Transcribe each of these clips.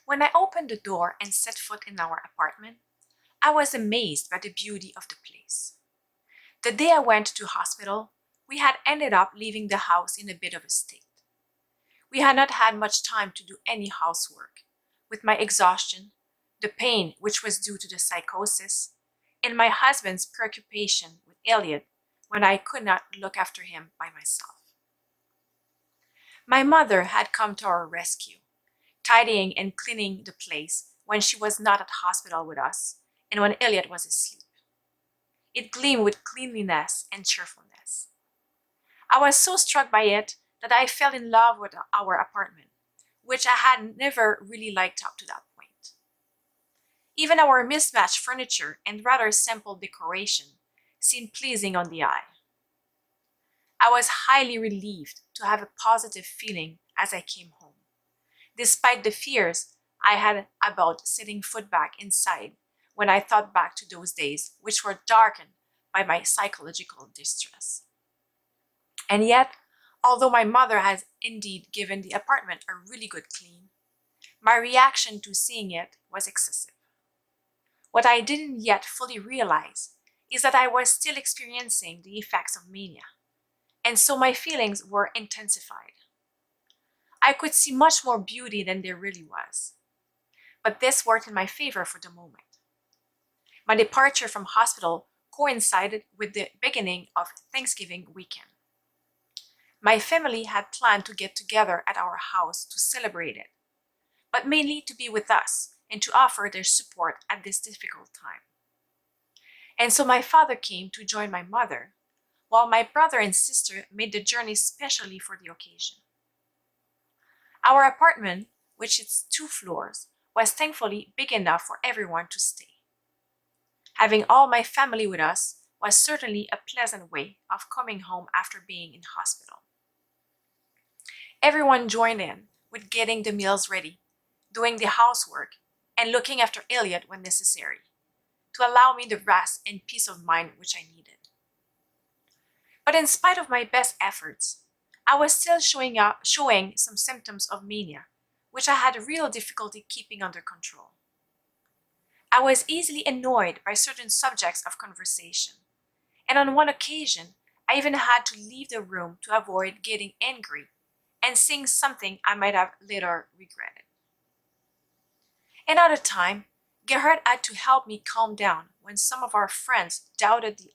When I opened the door and set foot in our apartment, I was amazed by the beauty of the place. The day I went to hospital, we had ended up leaving the house in a bit of a state. We had not had much time to do any housework, with my exhaustion, the pain which was due to the psychosis, and my husband's preoccupation with Elliot when I could not look after him by myself. My mother had come to our rescue, tidying and cleaning the place when she was not at hospital with us and when Elliot was asleep. It gleamed with cleanliness and cheerfulness. I was so struck by it that I fell in love with our apartment, which I had never really liked up to that point. Even our mismatched furniture and rather simple decoration seemed pleasing on the eye. I was highly relieved to have a positive feeling as I came home, despite the fears I had about setting foot back inside when I thought back to those days which were darkened by my psychological distress. And yet, although my mother has indeed given the apartment a really good clean, my reaction to seeing it was excessive. What I didn't yet fully realize is that I was still experiencing the effects of mania, and so my feelings were intensified. I could see much more beauty than there really was, but this worked in my favor for the moment. My departure from hospital coincided with the beginning of Thanksgiving weekend. My family had planned to get together at our house to celebrate it, but mainly to be with us and to offer their support at this difficult time. And so my father came to join my mother, while my brother and sister made the journey specially for the occasion. Our apartment, which is 2 floors, was thankfully big enough for everyone to stay. Having all my family with us was certainly a pleasant way of coming home after being in hospital. Everyone joined in with getting the meals ready, doing the housework, and looking after Elliot when necessary, to allow me the rest and peace of mind which I needed. But in spite of my best efforts, I was still showing some symptoms of mania, which I had real difficulty keeping under control. I was easily annoyed by certain subjects of conversation, and on one occasion, I even had to leave the room to avoid getting angry and saying something I might have later regretted. Another time, Gerhard had to help me calm down when some of our friends doubted the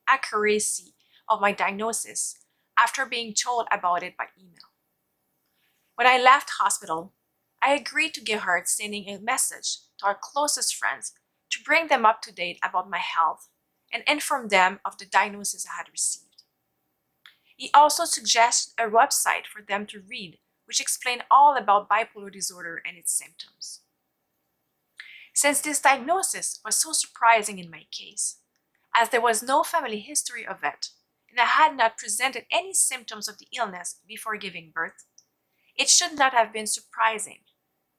accuracy of my diagnosis after being told about it by email. When I left hospital, I agreed to Gerhard sending a message to our closest friends to bring them up to date about my health and inform them of the diagnosis I had received. He also suggested a website for them to read which explained all about bipolar disorder and its symptoms. Since this diagnosis was so surprising in my case, as there was no family history of it, and I had not presented any symptoms of the illness before giving birth, it should not have been surprising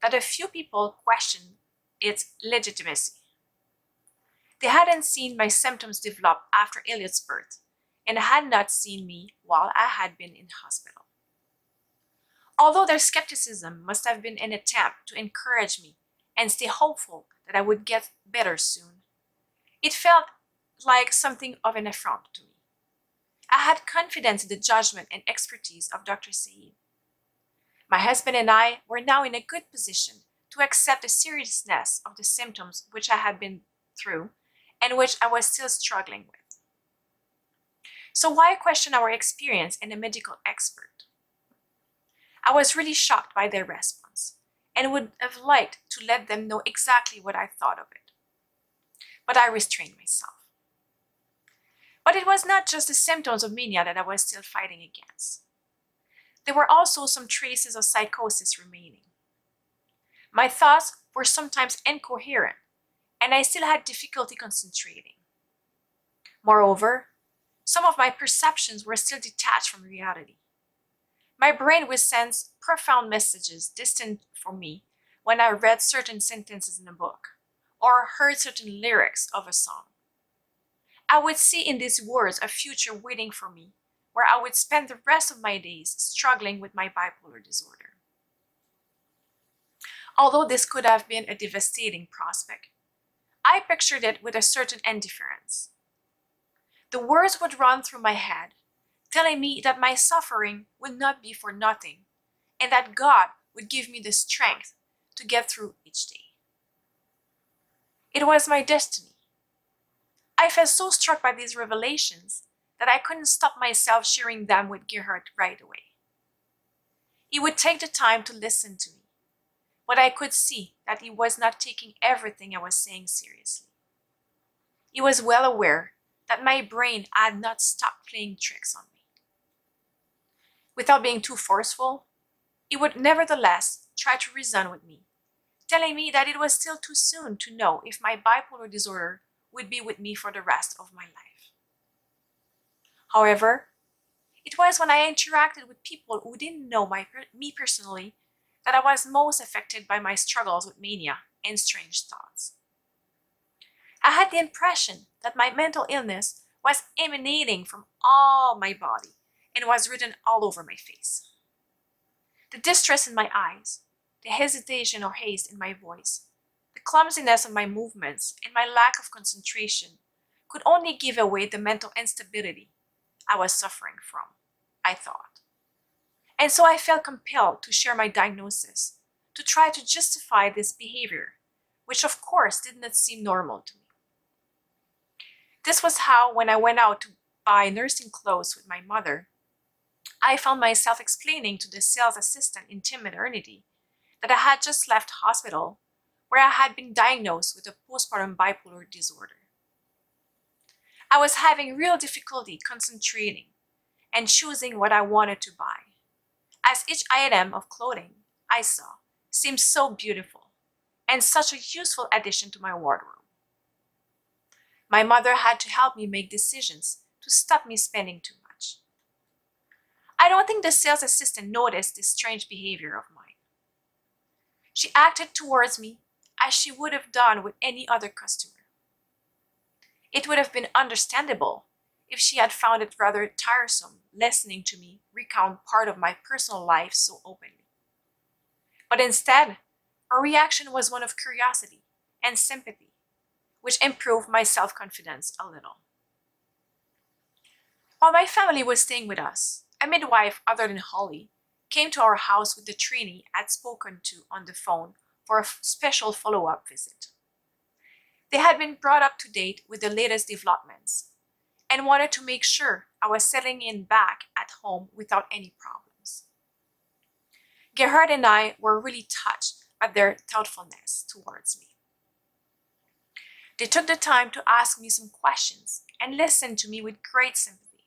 that a few people questioned its legitimacy. They hadn't seen my symptoms develop after Elliot's birth, and had not seen me while I had been in hospital. Although their skepticism must have been an attempt to encourage me and stay hopeful that I would get better soon, it felt like something of an affront to me. I had confidence in the judgment and expertise of Dr. Saeed. My husband and I were now in a good position to accept the seriousness of the symptoms which I had been through and which I was still struggling with. So why question our experience and a medical expert? I was really shocked by their response and would have liked to let them know exactly what I thought of it. But I restrained myself. But it was not just the symptoms of mania that I was still fighting against. There were also some traces of psychosis remaining. My thoughts were sometimes incoherent, and I still had difficulty concentrating. Moreover, some of my perceptions were still detached from reality. My brain would sense profound messages distant from me when I read certain sentences in a book or heard certain lyrics of a song. I would see in these words a future waiting for me where I would spend the rest of my days struggling with my bipolar disorder. Although this could have been a devastating prospect, I pictured it with a certain indifference. The words would run through my head, telling me that my suffering would not be for nothing, and that God would give me the strength to get through each day. It was my destiny. I felt so struck by these revelations that I couldn't stop myself sharing them with Gerhard right away. He would take the time to listen to me, but I could see that he was not taking everything I was saying seriously. He was well aware that my brain had not stopped playing tricks on me. Without being too forceful, he would nevertheless try to reason with me, telling me that it was still too soon to know if my bipolar disorder would be with me for the rest of my life. However, it was when I interacted with people who didn't know me personally that I was most affected by my struggles with mania and strange thoughts. I had the impression that my mental illness was emanating from all my body and was written all over my face. The distress in my eyes, the hesitation or haste in my voice, the clumsiness of my movements, and my lack of concentration could only give away the mental instability I was suffering from, I thought. And so I felt compelled to share my diagnosis, to try to justify this behavior, which of course did not seem normal to me. This was how, when I went out to buy nursing clothes with my mother, I found myself explaining to the sales assistant in Tim Maternity that I had just left hospital where I had been diagnosed with a postpartum bipolar disorder. I was having real difficulty concentrating and choosing what I wanted to buy, as each item of clothing I saw seemed so beautiful and such a useful addition to my wardrobe. My mother had to help me make decisions to stop me spending too much. I don't think the sales assistant noticed this strange behavior of mine. She acted towards me as she would have done with any other customer. It would have been understandable if she had found it rather tiresome listening to me recount part of my personal life so openly. But instead, her reaction was one of curiosity and sympathy, which improved my self-confidence a little. While my family was staying with us, a midwife other than Holly came to our house with the trainee I'd spoken to on the phone for a special follow-up visit. They had been brought up to date with the latest developments and wanted to make sure I was settling in back at home without any problems. Gerhard and I were really touched by their thoughtfulness towards me. They took the time to ask me some questions and listen to me with great sympathy.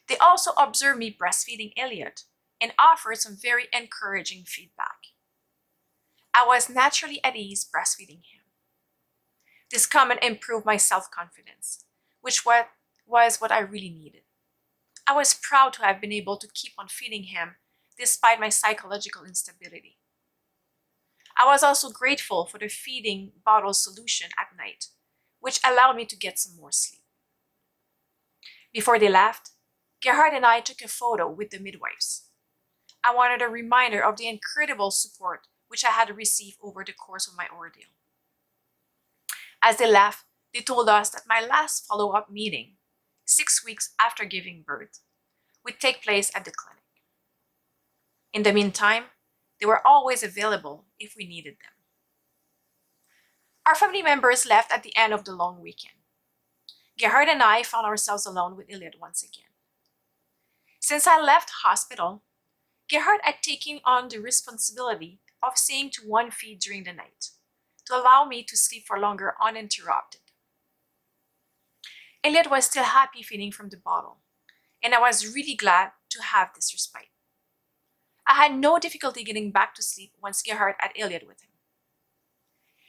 They also observed me breastfeeding Elliot and offered some very encouraging feedback. I was naturally at ease breastfeeding him. This comment improved my self-confidence, which was what I really needed. I was proud to have been able to keep on feeding him despite my psychological instability. I was also grateful for the feeding bottle solution at night, which allowed me to get some more sleep. Before they left, Gerhard and I took a photo with the midwives. I wanted a reminder of the incredible support which I had received over the course of my ordeal. As they left, they told us that my last follow-up meeting, 6 weeks after giving birth, would take place at the clinic. In the meantime, they were always available if we needed them. Our family members left at the end of the long weekend. Gerhard and I found ourselves alone with Elliot once again. Since I left hospital, Gerhard had taken on the responsibility of seeing to one feed during the night, to allow me to sleep for longer uninterrupted. Elliot was still happy feeding from the bottle, and I was really glad to have this respite. I had no difficulty getting back to sleep once Gerhard had Elliot with him.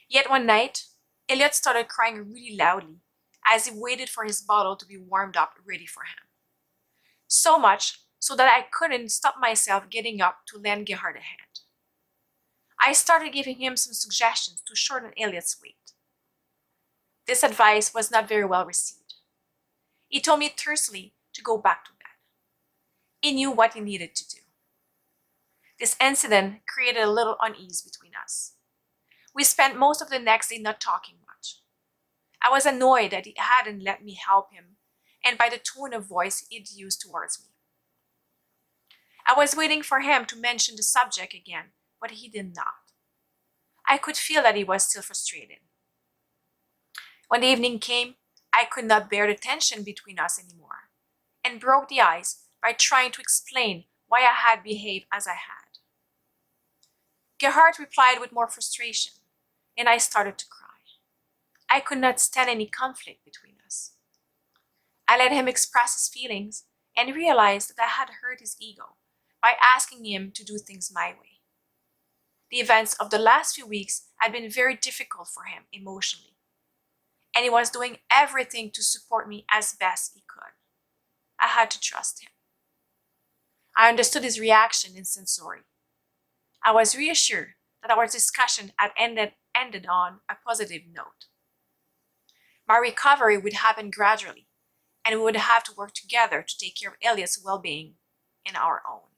Yet one night, Elliot started crying really loudly as he waited for his bottle to be warmed up ready for him. So much so that I couldn't stop myself getting up to lend Gerhard a hand. I started giving him some suggestions to shorten Elliot's wait. This advice was not very well received. He told me tersely to go back to bed. He knew what he needed to do. This incident created a little unease between us. We spent most of the next day not talking much. I was annoyed that he hadn't let me help him and by the tone of voice he'd used towards me. I was waiting for him to mention the subject again, but he did not. I could feel that he was still frustrated. When the evening came, I could not bear the tension between us anymore and broke the ice by trying to explain why I had behaved as I had. Gerhard replied with more frustration, and I started to cry. I could not stand any conflict between us. I let him express his feelings and realized that I had hurt his ego by asking him to do things my way. The events of the last few weeks had been very difficult for him emotionally, and he was doing everything to support me as best he could. I had to trust him. I understood his reaction and said sorry. I was reassured that our discussion had ended on a positive note. My recovery would happen gradually, and we would have to work together to take care of Elliot's well-being and our own.